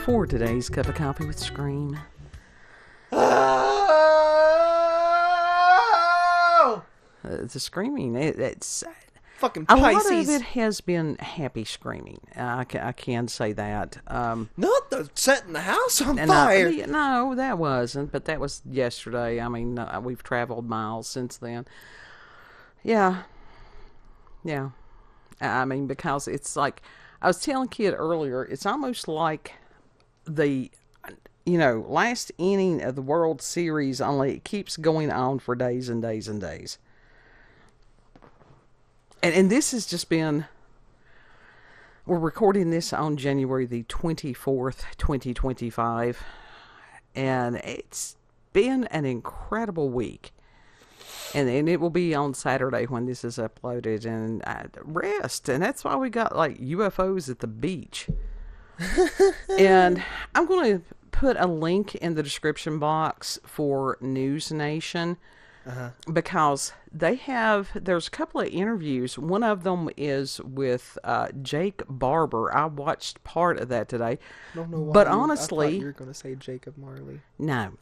for today's Cup of Coffee with Scream. Oh! The screaming, it's... Fucking A Pisces. lot of it has been happy screaming. I can say that. Not the setting the house on And fire. no, that wasn't. But that was yesterday. I mean, we've traveled miles since then. Yeah. I mean, because it's like, I was telling Kid earlier, it's almost like the, last inning of the World Series, only it keeps going on for days and days and days. And this has just been, we're recording this on January the 24th, 2025, and it's been an incredible week. And it will be on Saturday when this is uploaded, and rest. And that's why we got, like, UFOs at the beach. And I'm going to put a link in the description box for NewsNation. Because there's a couple of interviews. One of them is with Jake Barber. I watched part of that today. Don't know why but I honestly, thought you were going to say Jacob Marley. No.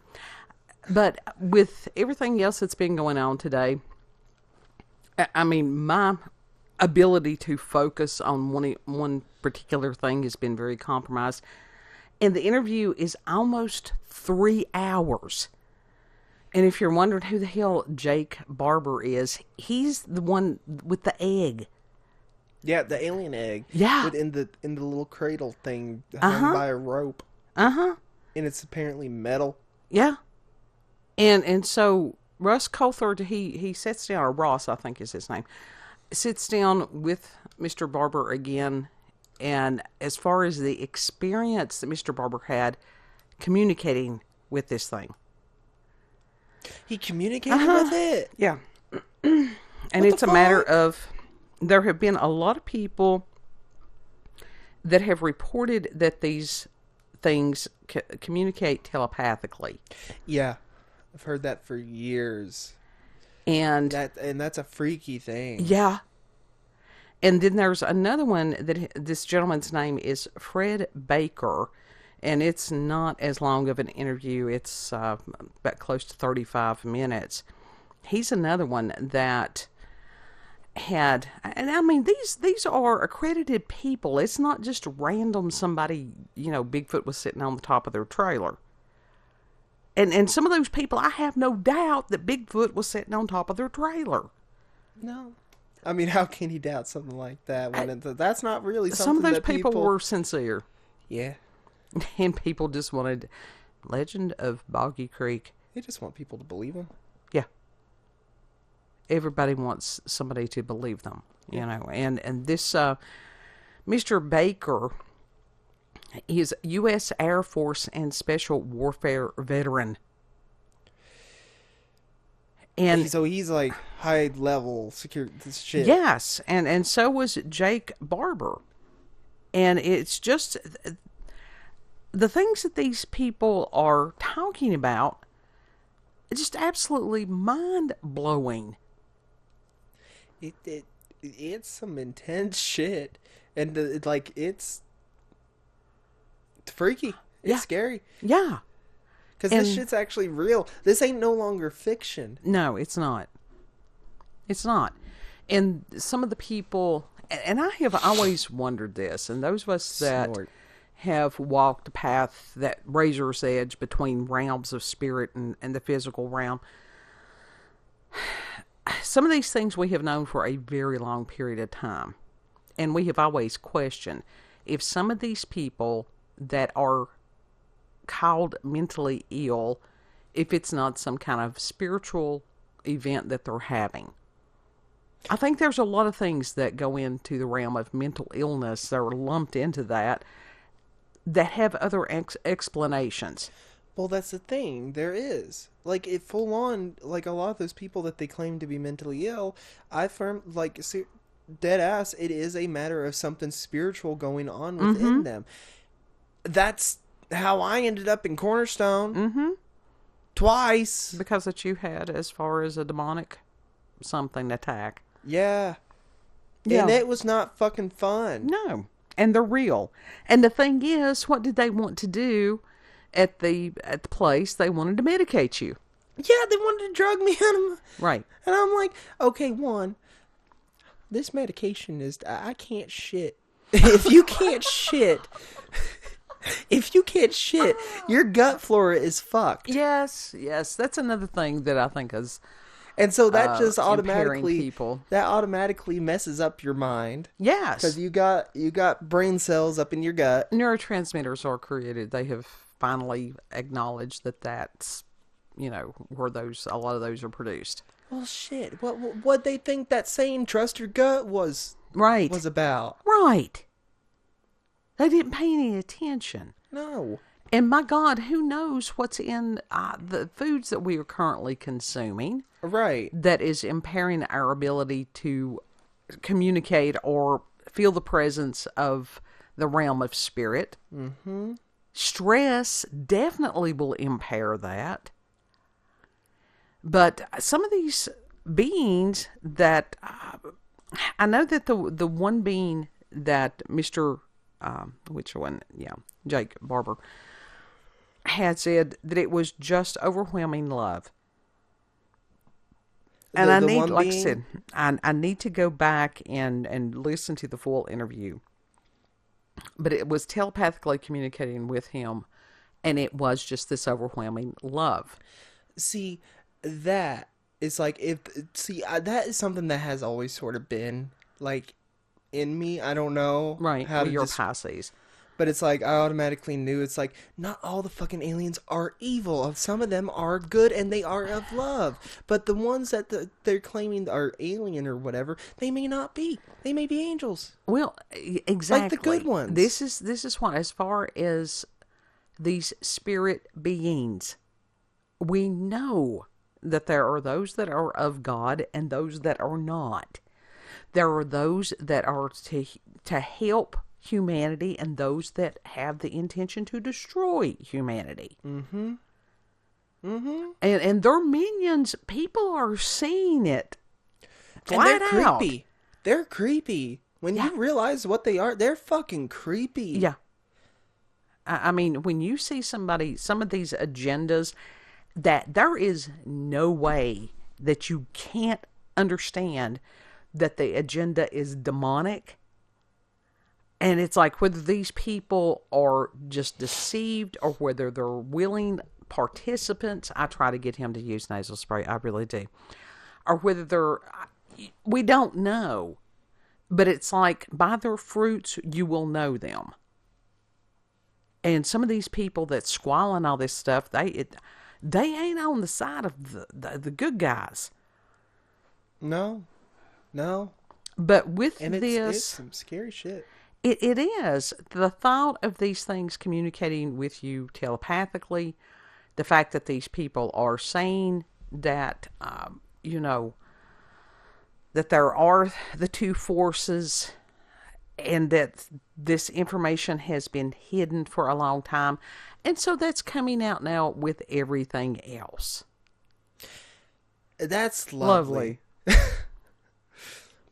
But with everything else that's been going on today, I mean, my ability to focus on one particular thing has been very compromised. And the interview is almost 3 hours. And if you're wondering who the hell Jake Barber is, he's the one with the egg. Yeah, the alien egg. Yeah. In the little cradle thing hung by a rope. And it's apparently metal. Yeah. And so Russ Coulthard, he sits down, or Ross, I think is his name, sits down with Mr. Barber again. And as far as the experience that Mr. Barber had communicating with this thing. He communicated with it? Yeah. And it's a matter of, there have been a lot of people that have reported that these things communicate telepathically. Yeah. I've heard that for years. And that's a freaky thing. Yeah. And then there's another one that this gentleman's name is Fred Baker. And it's not as long of an interview. It's about close to 35 minutes. He's another one that had, and I mean, these are accredited people. It's not just random somebody, Bigfoot was sitting on the top of their trailer. And some of those people, I have no doubt that Bigfoot was sitting on top of their trailer. No. I mean, how can you doubt something like that when that's not really something some of those that people were sincere. Yeah. And people just wanted Legend of Boggy Creek. They just want people to believe them. Yeah. Everybody wants somebody to believe them, And this Mr. Baker is U.S. Air Force and Special Warfare veteran. And so he's like high level security shit. Yes, and so was Jake Barber. And it's just the things that these people are talking about, it's just absolutely mind-blowing. It's some intense shit. And it's freaky. It's scary. Yeah. Because this shit's actually real. This ain't no longer fiction. No, it's not. It's not. And some of the people, and I have always wondered this, and those of us that have walked the path, that razor's edge between realms of spirit and the physical realm, some of these things we have known for a very long period of time. And we have always questioned if some of these people that are called mentally ill, if it's not some kind of spiritual event that they're having. I think there's a lot of things that go into the realm of mental illness that are lumped into that have other explanations. Well, that's the thing. There is. Like, it full on, like, a lot of those people that they claim to be mentally ill, dead ass, it is a matter of something spiritual going on within them. That's how I ended up in Cornerstone. Twice. Because that you had, as far as a demonic something attack. Yeah. And it was not fucking fun. No. And they're real. And the thing is, what did they want to do at the place? They wanted to medicate you. Yeah, they wanted to drug me on. Right. And I'm like, okay, one, this medication is, I can't shit. If you can't shit, your gut flora is fucked. Yes. That's another thing that I think is And so that just impairing automatically people. that automatically messes up your mind. Yes. Because you got brain cells up in your gut. Neurotransmitters are created. They have finally acknowledged that that's, where a lot of those are produced. Well, shit. What they think that saying "trust your gut" was about? Right. They didn't pay any attention. No. And my God, who knows what's in the foods that we are currently consuming? Right. That is impairing our ability to communicate or feel the presence of the realm of spirit. Mm-hmm. Stress definitely will impair that. But some of these beings that I know that the one being that Mr. Which one? Yeah, Jake Barber had said that it was just overwhelming love. And I need, like I said, I need to go back and listen to the full interview. But it was telepathically communicating with him, and it was just this overwhelming love. See, that is like, that is something that has always sort of been, like, in me. I don't know. Right, how you're Pisces. But it's like, I automatically knew, it's like, not all the fucking aliens are evil. Some of them are good, and they are of love. But the ones that they're claiming are alien or whatever, they may not be. They may be angels. Well, exactly. Like the good ones. This is what, as far as these spirit beings, we know that there are those that are of God and those that are not. There are those that are to help humanity and those that have the intention to destroy humanity. Mm-hmm. Mm-hmm. And their minions, people are seeing it flat and they're out. Creepy. They're creepy. When you realize what they are, they're fucking creepy. Yeah. I mean, when you see some of these agendas, that there is no way that you can't understand that the agenda is demonic. And it's like, whether these people are just deceived or whether they're willing participants. I try to get him to use nasal spray. I really do. Or whether we don't know. But it's like, by their fruits, you will know them. And some of these people that squalling all this stuff, they ain't on the side of the good guys. No. But with it's some scary shit. It is. The thought of these things communicating with you telepathically, the fact that these people are saying that, that there are the two forces and that this information has been hidden for a long time. And so that's coming out now with everything else. That's lovely.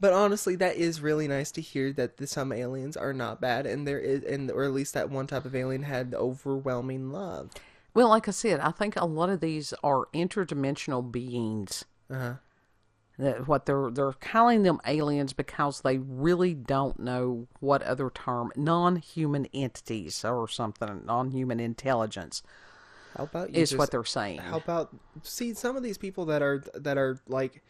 But honestly, that is really nice to hear that some aliens are not bad, and or at least that one type of alien had overwhelming love. Well, like I said, I think a lot of these are interdimensional beings. Uh-huh. That what they're calling them aliens because they really don't know what other term, non-human entities or something, non-human intelligence. How about is what they're saying? How about some of these people that are like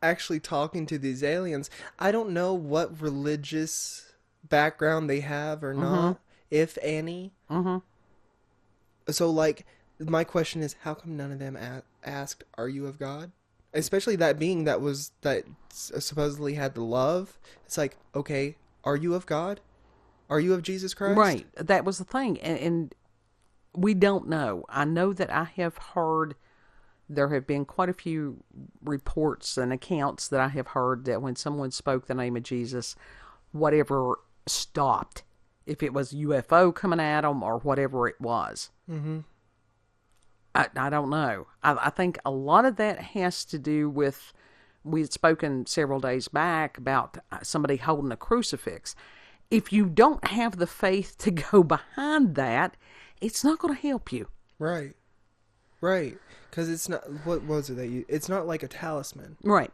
actually talking to these aliens? I don't know what religious background they have or not, if any. Mm-hmm. So, like, my question is, how come none of them asked, "Are you of God?" Especially that being that supposedly had the love. It's like, okay, are you of God? Are you of Jesus Christ? Right. That was the thing. And we don't know. I know that I have heard, there have been quite a few reports and accounts that I have heard that when someone spoke the name of Jesus, whatever stopped. If it was UFO coming at them or whatever it was. Mm-hmm. I don't know. I think a lot of that has to do with, we had spoken several days back about somebody holding a crucifix. if you don't have the faith to go behind that, it's not going to help you. Right. Right. Because it's not, what was it that you, it's not like a talisman. Right.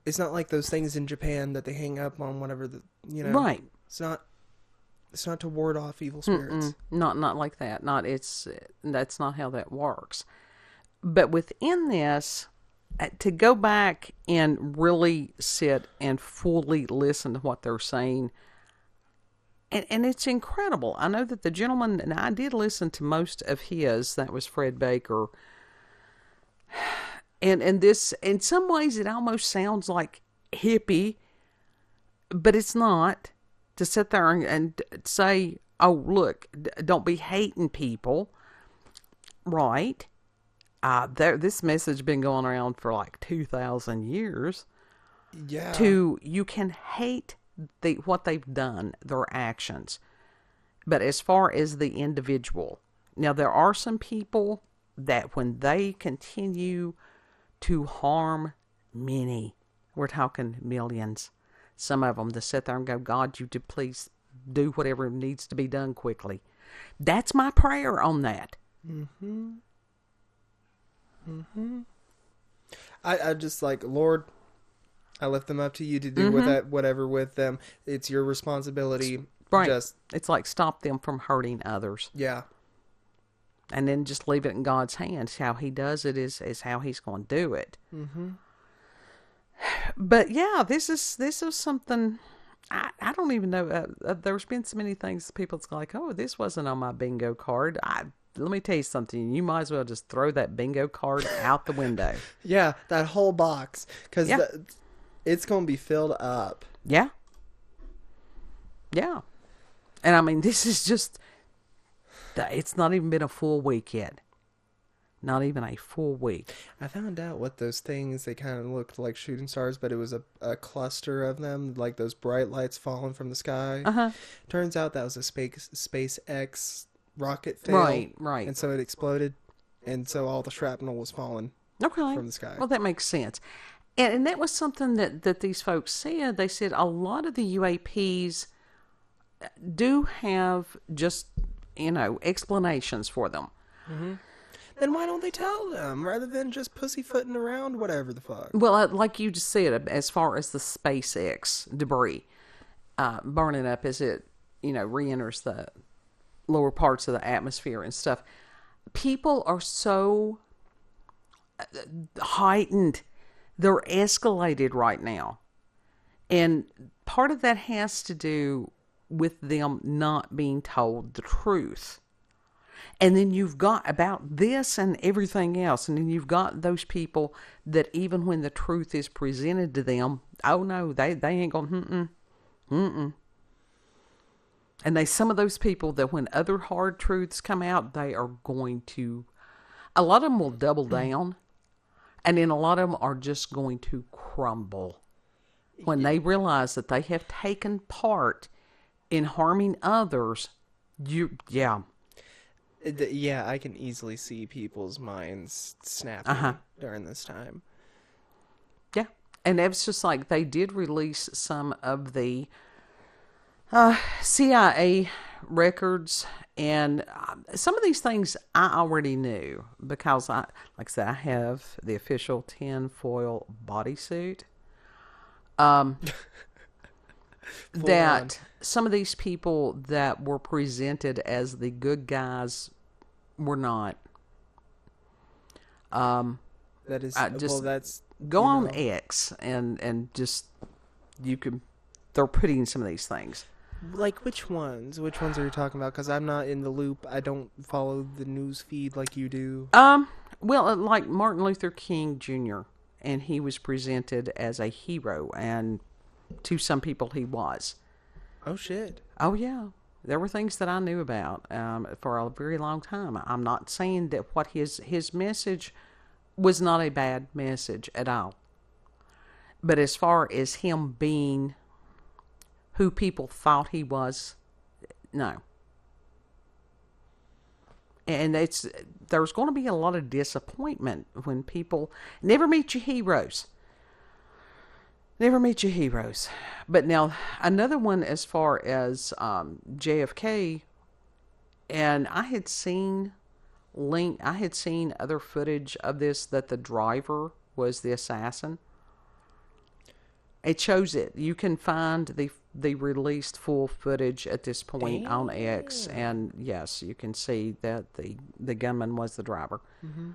It's not like those things in Japan that they hang up on whatever the, you know. Right. It's not to ward off evil spirits. Not like that. That's not how that works. But within this, to go back and really sit and fully listen to what they're saying, and it's incredible. I know that the gentleman, and I did listen to most of his, that was Fred Baker. And this, in some ways, it almost sounds like hippie, but it's not. To sit there and say, oh, look, don't be hating people. Right. This message has been going around for like 2,000 years. Yeah. You can hate what they've done, their actions. But as far as the individual, now there are some people that when they continue to harm many, we're talking millions, some of them to sit there and go, God, you please do whatever needs to be done quickly. That's my prayer on that. I just like, Lord, I lift them up to you to do with that, whatever with them. It's your responsibility. Right. It's like stop them from hurting others. Yeah. And then just leave it in God's hands. How he does it is how he's going to do it. But yeah, this is something I don't even know. There's been so many things people's like, oh, this wasn't on my bingo card. Let me tell you something. You might as well just throw that bingo card out the window. Yeah, that whole box, because it's going to be filled up. Yeah. Yeah. And I mean, this is just, it's not even been a full week yet. Not even a full week. I found out what those things, they kind of looked like shooting stars, but it was a cluster of them, like those bright lights falling from the sky. Turns out that was a SpaceX rocket fail. Right. And so it exploded, and so all the shrapnel was falling from the sky. Well, that makes sense. And that was something that these folks said. They said a lot of the UAPs do have just, explanations for them. Then why don't they tell them rather than just pussyfooting around whatever the fuck? Well, like you just said, as far as the SpaceX debris burning up as it, re-enters the lower parts of the atmosphere and stuff, people are so heightened. They're escalated right now. And part of that has to do with them not being told the truth. And then you've got about this and everything else. And then you've got those people that even when the truth is presented to them, oh no, they ain't going, And some of those people that when other hard truths come out, they are going to, a lot of them will double down. And then a lot of them are just going to crumble when they realize that they have taken part in harming others. Yeah, I can easily see people's minds snapping during this time. Yeah, and it's just like they did release some of the CIA records, and some of these things I already knew because like I said, I have the official tinfoil bodysuit. That some of these people that were presented as the good guys were not. That is, that's go on X and just they're putting some of these things. Like which ones? Which ones are you talking about? Because I'm not in the loop. I don't follow the news feed like you do. Well, like Martin Luther King Jr., and he was presented as a hero, and to some people he was. Oh shit. Oh yeah. There were things that I knew about for a very long time. I'm not saying that what his message was not a bad message at all. But as far as him being who people thought he was, no. And there's going to be a lot of disappointment when people never meet your heroes. Never meet your heroes. But now, another one as far as JFK, and I had seen other footage of this, that the driver was the assassin. It shows it. You can find the released full footage at this point on X, and yes, you can see that the gunman was the driver. Mm-hmm.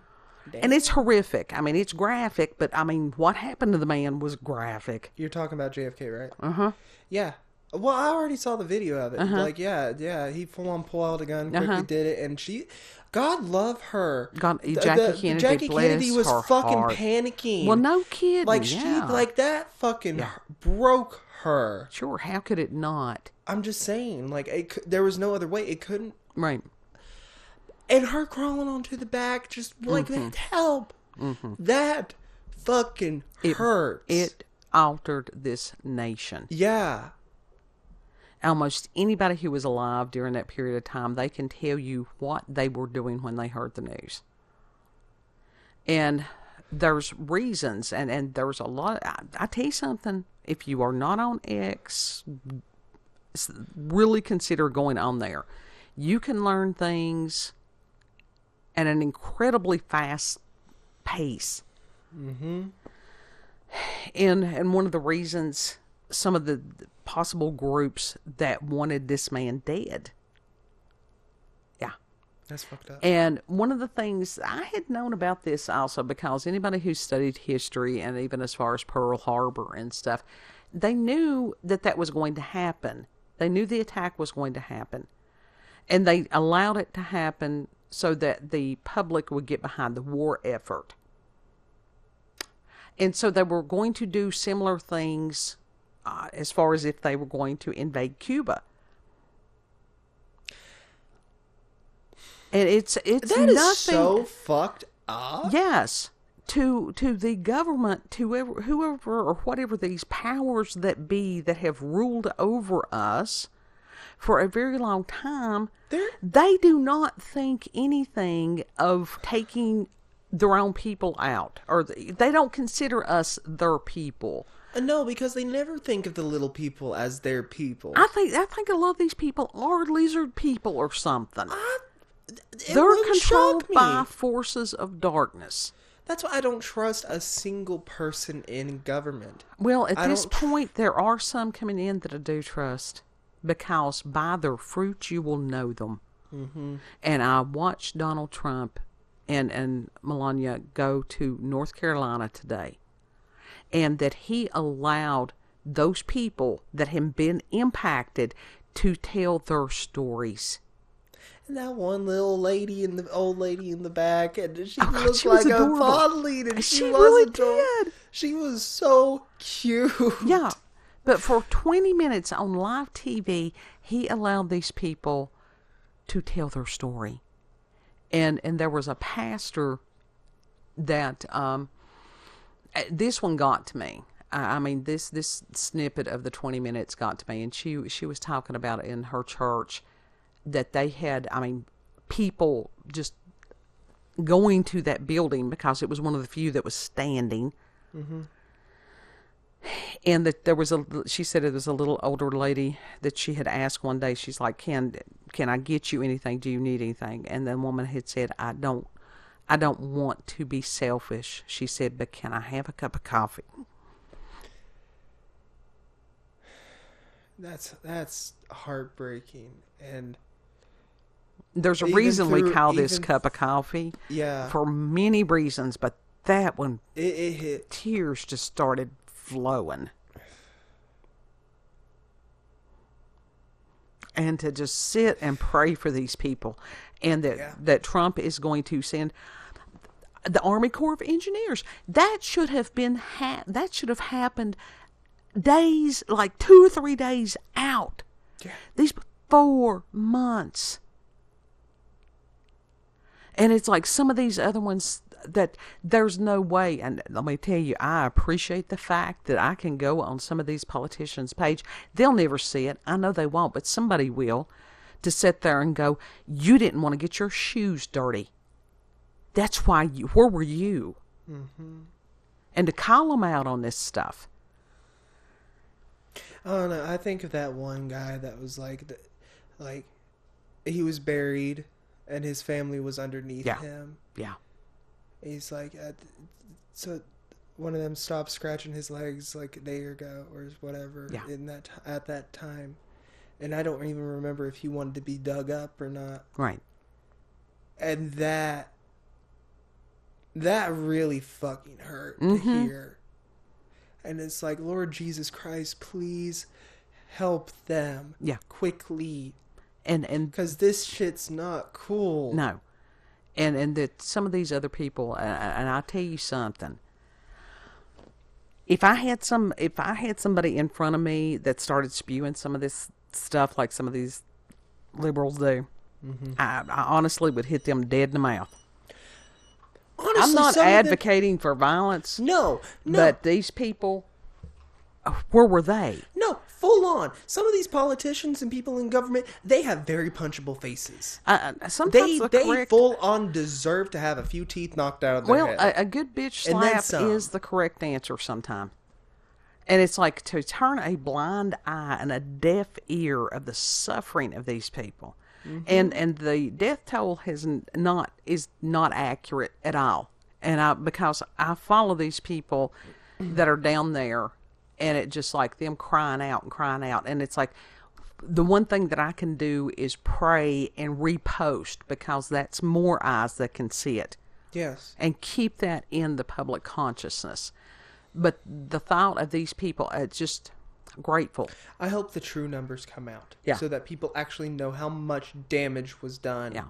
And it's horrific. I mean, it's graphic, but I mean, what happened to the man was graphic. You're talking about JFK, right? Uh-huh. Yeah. Well, I already saw the video of it. Uh-huh. Like, yeah, he full on pulled out a gun, quickly did it, and God love her. Jackie Kennedy, Jackie Kennedy was her fucking heart. panicking. Well, no kidding. Like, that fucking broke her. Sure, how could it not? I'm just saying, like, there was no other way. It couldn't. Right. And her crawling onto the back, just like, help. Mm-hmm. That fucking hurts. It altered this nation. Yeah. Almost anybody who was alive during that period of time, they can tell you what they were doing when they heard the news. And there's reasons, and there's a lot. I tell you something, if you are not on X, really consider going on there. You can learn things at an incredibly fast pace. Mm-hmm. And one of the reasons, some of the possible groups that wanted this man dead. Yeah. That's fucked up. And one of the things I had known about this also, because anybody who studied history, and even as far as Pearl Harbor and stuff, they knew that was going to happen. They knew the attack was going to happen. And they allowed it to happen so that the public would get behind the war effort. And so they were going to do similar things as far as if they were going to invade Cuba. And it's that nothing. Is so fucked up. Yes. To the government, to whoever or whatever these powers that be that have ruled over us for a very long time, they do not think anything of taking their own people out, or they don't consider us their people. No, because they never think of the little people as their people. I think a lot of these people are lizard people or something. They're controlled by forces of darkness. That's why I don't trust a single person in government. Well, at this point, there are some coming in that I do trust, because by their fruit you will know them. Mm-hmm. And I watched Donald Trump and Melania go to North Carolina today, and that he allowed those people that have been impacted to tell their stories. And that one little old lady in the back, and she looked like a podlead, and she really did. She was so cute. Yeah, but for 20 minutes on live TV, he allowed these people to tell their story. And there was a pastor that this one got to me. I mean, this snippet of the 20 minutes got to me, and she was talking about it in her church, that they had, people just going to that building because it was one of the few that was standing. Mm-hmm. And that she said it was a little older lady that she had asked one day. She's like, can I get you anything? Do you need anything? And the woman had said, I don't want to be selfish. She said, but can I have a cup of coffee? That's heartbreaking. And there's a reason we call this cup of coffee. Yeah. For many reasons, but that one, it hit. Tears just started flowing. And to just sit and pray for these people, and that Trump is going to send the Army Corps of Engineers. That should have been that should have happened days, like 2 or 3 days out. Yeah. These 4 months. And it's like some of these other ones that there's no way. And let me tell you, I appreciate the fact that I can go on some of these politicians' page. They'll never see it. I know they won't, but somebody will, to sit there and go, you didn't want to get your shoes dirty. That's why where were you? Mm-hmm. And to call them out on this stuff. I don't know. I think of that one guy that was like he was buried, and his family was underneath him. Yeah. He's like, so one of them stopped scratching his legs like a day ago or whatever. Yeah. At that time, and I don't even remember if he wanted to be dug up or not. Right. And that really fucking hurt to hear. And it's like, Lord Jesus Christ, please help them. Yeah. Quickly. And because this shit's not cool. No. And that some of these other people, and I'll tell you something. If I had somebody in front of me that started spewing some of this stuff like some of these liberals do, I honestly would hit them dead in the mouth. Honestly, I'm not advocating for violence. No. But these people, where were they? No, full on. Some of these politicians and people in government, they have very punchable faces. Sometimes they full on deserve to have a few teeth knocked out of their head. Well, a good bitch slap is the correct answer sometimes. And it's like to turn a blind eye and a deaf ear of the suffering of these people. And the death toll is not accurate at all. And because I follow these people that are down there, and it just like them crying out, and it's like the one thing that I can do is pray and repost, because that's more eyes that can see it. Yes. And keep that in the public consciousness. But the thought of these people, it's just grateful. I hope the true numbers come out. Yeah. So that people actually know how much damage was done. Yeah.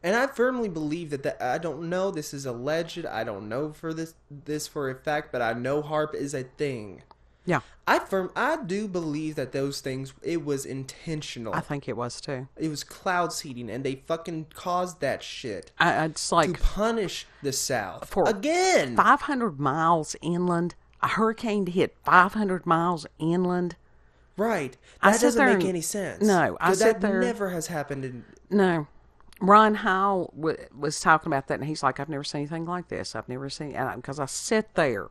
And I firmly believe that I don't know, this is alleged, I don't know for this for a fact, but I know HARP is a thing. Yeah. I do believe that those things, it was intentional. I think it was too. It was cloud seeding, and they fucking caused that shit. It's like to punish the South. For again. 500 miles inland, a hurricane to hit 500 miles inland. Right. That doesn't make any sense. No. That never has happened. No. Ron Howell was talking about that, and he's like, I've never seen anything like this. I've never seen it. Because I sat there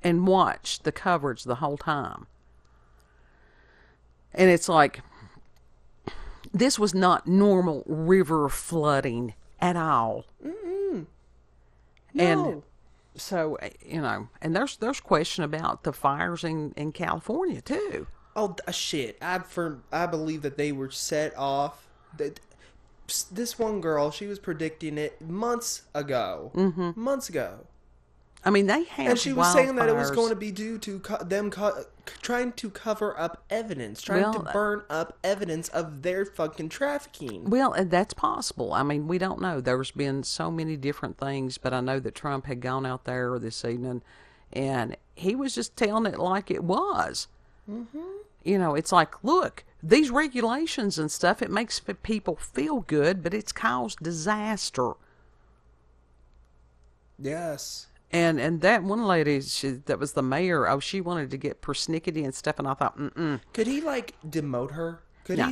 and watched the coverage the whole time. And it's like, this was not normal river flooding at all. No. And so, and there's question about the fires in California, too. Oh, shit. I believe that they were set off. This one girl, she was predicting it months ago. Mm-hmm. Months ago. I mean, they had and she was saying that it was going to be due to them trying to cover up evidence, trying to burn up evidence of their fucking trafficking. Well, that's possible. I mean, we don't know. There's been so many different things, but I know that Trump had gone out there this evening, and he was just telling it like it was. Mm-hmm. It's like, look, these regulations and stuff, it makes people feel good, but it's caused disaster. Yes. And that one lady, that was the mayor, she wanted to get persnickety and stuff, and I thought, Could he, demote her? Could he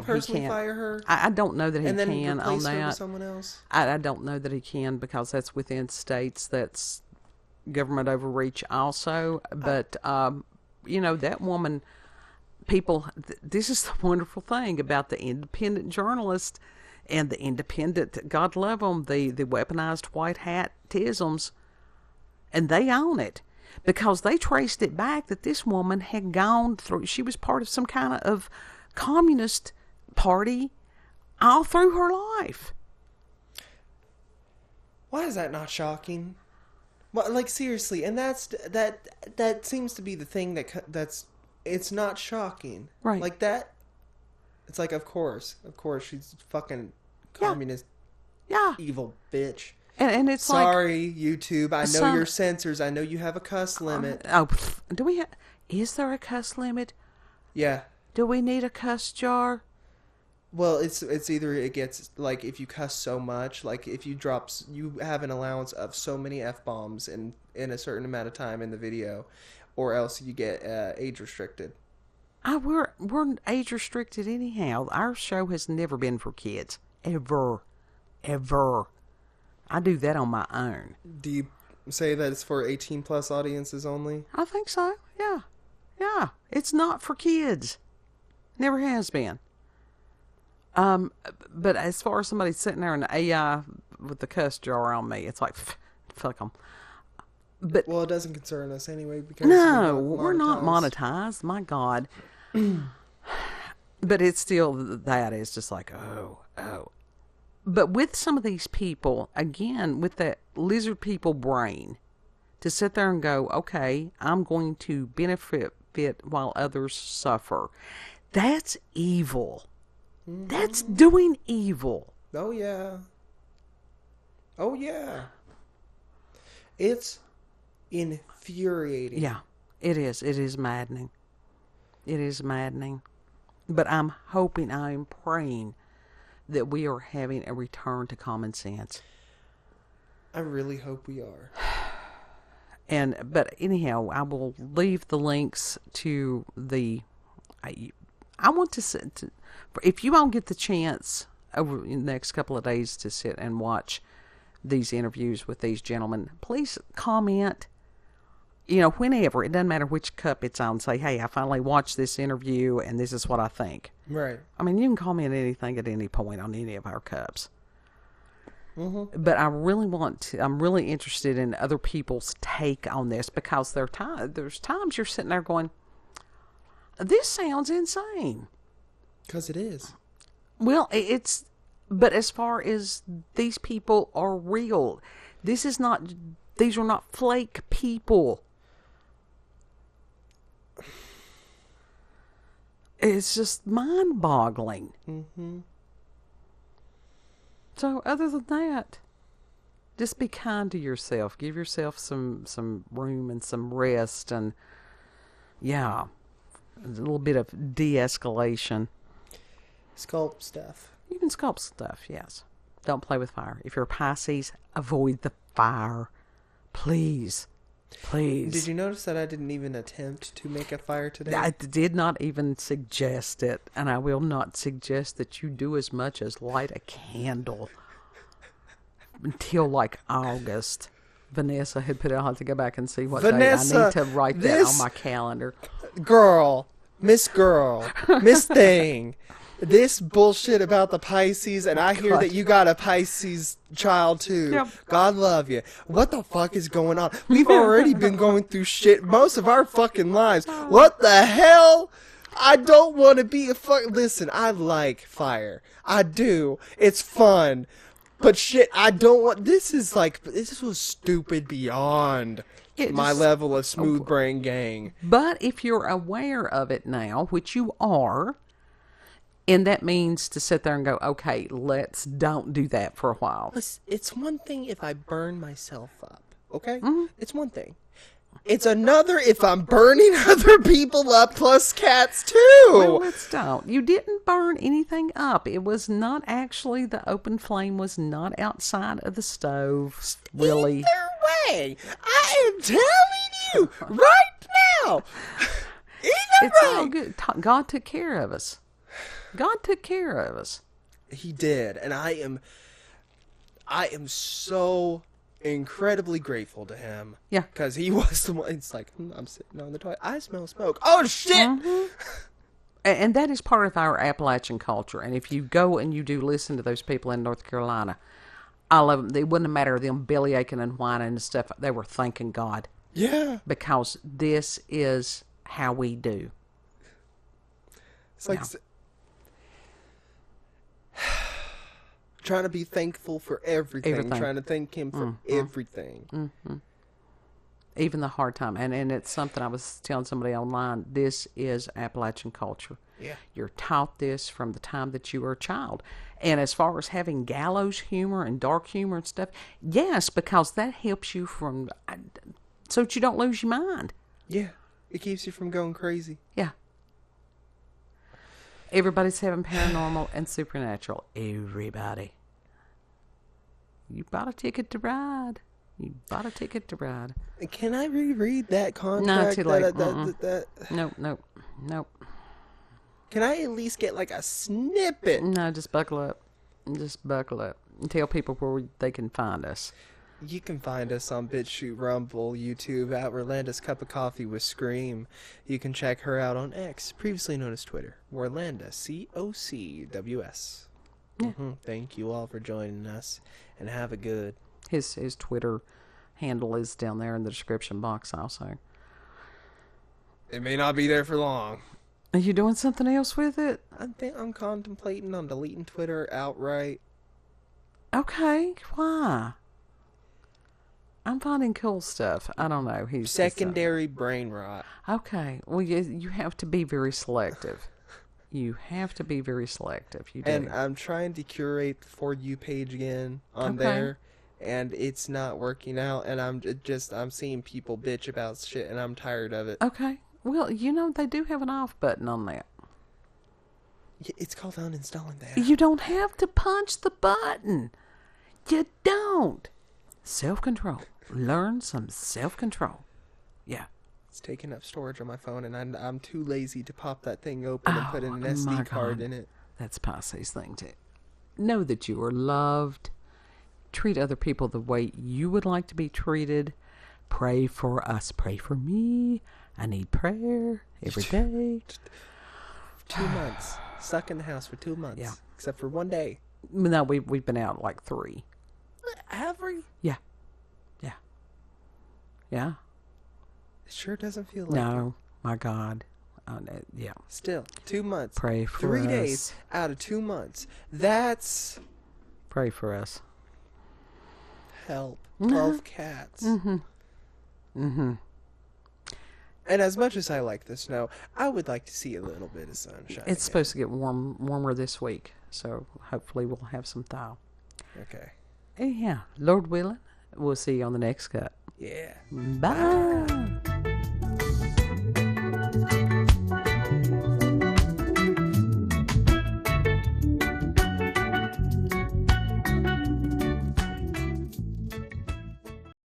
personally fire her? I don't know that he and then can replace on her that. with someone else? I don't know that he can, because that's within states, that's government overreach also. But, that woman, people, this is the wonderful thing about the independent journalist and the independent, God love them, the weaponized white hat-isms. And they own it, because they traced it back that this woman had gone through, she was part of some kind of communist party all through her life. Why is that not shocking? Well, seriously, and that seems to be the thing that's it's not shocking. Right. Like that, it's like, of course, she's fucking communist, evil bitch. And it's sorry, YouTube. I know your censors. I know you have a cuss limit. Do we? Is there a cuss limit? Yeah. Do we need a cuss jar? Well, it's either it gets if you cuss so much, if you have an allowance of so many F-bombs in a certain amount of time in the video, or else you get age restricted. We're age restricted anyhow. Our show has never been for kids, ever. I do that on my own. Do you say that it's for 18 plus audiences only? I think so. Yeah. Yeah, it's not for kids. Never has been. But as far as somebody sitting there in the AI with the cuss jar on me, it's like, fuck them. But Well, it doesn't concern us anyway because no, we're not monetized. My God. But it's still, that is just like, oh. But with some of these people, again, with that lizard people brain, to sit there and go, okay, I'm going to benefit while others suffer. That's evil. Mm-hmm. That's doing evil. Oh, yeah. Oh, yeah. It's infuriating. Yeah, it is. It is maddening. It is maddening. But I'm hoping, I'm praying that we are having a return to common sense. I really hope we are. But anyhow, I will leave the links to the. I want to if you all get the chance over the next couple of days to sit and watch these interviews with these gentlemen, please comment. Whenever, it doesn't matter which cup it's on, say, hey, I finally watched this interview and this is what I think. Right. I mean, you can comment anything at any point on any of our cups. Mm-hmm. But I'm really interested in other people's take on this, because there's times you're sitting there going, this sounds insane. Because it is. Well, but as far as these people are real, these are not flake people. It's just mind-boggling. Mm-hmm. So other than that, just be kind to yourself. Give yourself some room and some rest, and yeah, a little bit of de-escalation. Sculpt stuff. You can sculpt stuff, yes. Don't play with fire. If you're a Pisces, avoid the fire. Please. Did you notice that I didn't even attempt to make a fire today? I did not even suggest it, and I will not suggest that you do as much as light a candle until like August. Vanessa had put it. I'll have to go back and see what day. I need to write that on my calendar. Miss Thing. This bullshit about the Pisces, and I hear that you got a Pisces child too. Yep. God love you. What the fuck is going on? We've already been going through shit most of our fucking lives. What the hell? I don't want to be a fuck. Listen, I like fire. I do. It's fun. But shit, I don't want. This was stupid beyond my level of smooth brain gang. But if you're aware of it now, which you are, and that means to sit there and go, okay, don't do that for a while. It's one thing if I burn myself up, okay? Mm-hmm. It's one thing. It's another if I'm burning other people up, plus cats too. Well, let's don't. You didn't burn anything up. It was not actually, the open flame was not outside of the stove, really. Either way, I am telling you right now. It's all good. God took care of us. God took care of us. He did, and I am so incredibly grateful to him. Yeah. Because he was the one. It's like, I'm sitting on the toilet. I smell smoke. Oh, shit! Mm-hmm. And that is part of our Appalachian culture. And if you go and you do listen to those people in North Carolina, all of them, it wouldn't matter them belly aching and whining and stuff. They were thanking God. Yeah. Because this is how we do. It's like... trying to be thankful for everything. Trying to thank him for everything. Mm-hmm. Even the hard time. And it's something I was telling somebody online. This is Appalachian culture. Yeah. You're taught this from the time that you were a child. And as far as having gallows humor and dark humor and stuff, yes, because that helps you so that you don't lose your mind. Yeah. It keeps you from going crazy. Yeah. Everybody's having paranormal and supernatural. Everybody. You bought a ticket to ride. Can I reread that contract? No, too late. Nope. Can I at least get like a snippet? No, just buckle up. And tell people where they can find us. You can find us on BitChute, Rumble, YouTube, at Orlando's Cup of Coffee with Scream. You can check her out on X, previously known as Twitter, Orlando, COCWS. Yeah. Thank you all for joining us, and have a good... His Twitter handle is down there in the description box also. It may not be there for long. Are you doing something else with it? I think I'm contemplating on deleting Twitter outright. Okay, why? I'm finding cool stuff. I don't know. He's Secondary brain rot. Okay. Well, you have to be very selective. You have to be very selective. You do. And I'm trying to curate the For You page again on there, and it's not working out. And I'm seeing people bitch about shit, and I'm tired of it. Okay. Well, they do have an off button on that. It's called uninstalling the app. You don't have to punch the button. You don't. Self-control. Learn some self-control. Yeah. It's taking up storage on my phone, and I'm too lazy to pop that thing open and put an SD card in it. That's Pisces thing too. Know that you are loved. Treat other people the way you would like to be treated. Pray for us. Pray for me. I need prayer every day. 2 months. Stuck in the house for 2 months. Yeah. Except for one day. No, we've been out like 3. Have we? Yeah. Yeah. Yeah. It sure doesn't feel like No, my God. Yeah. Still, 2 months. Pray for 3 us. days out of 2 months. That's... Pray for us. Help. 12 cats. Mm-hmm. Mm-hmm. And as much as I like the snow, I would like to see a little bit of sunshine. It's supposed to get warmer this week, so hopefully we'll have some thaw. Okay. Yeah, Lord willing, we'll see you on the next cut. Yeah. Bye.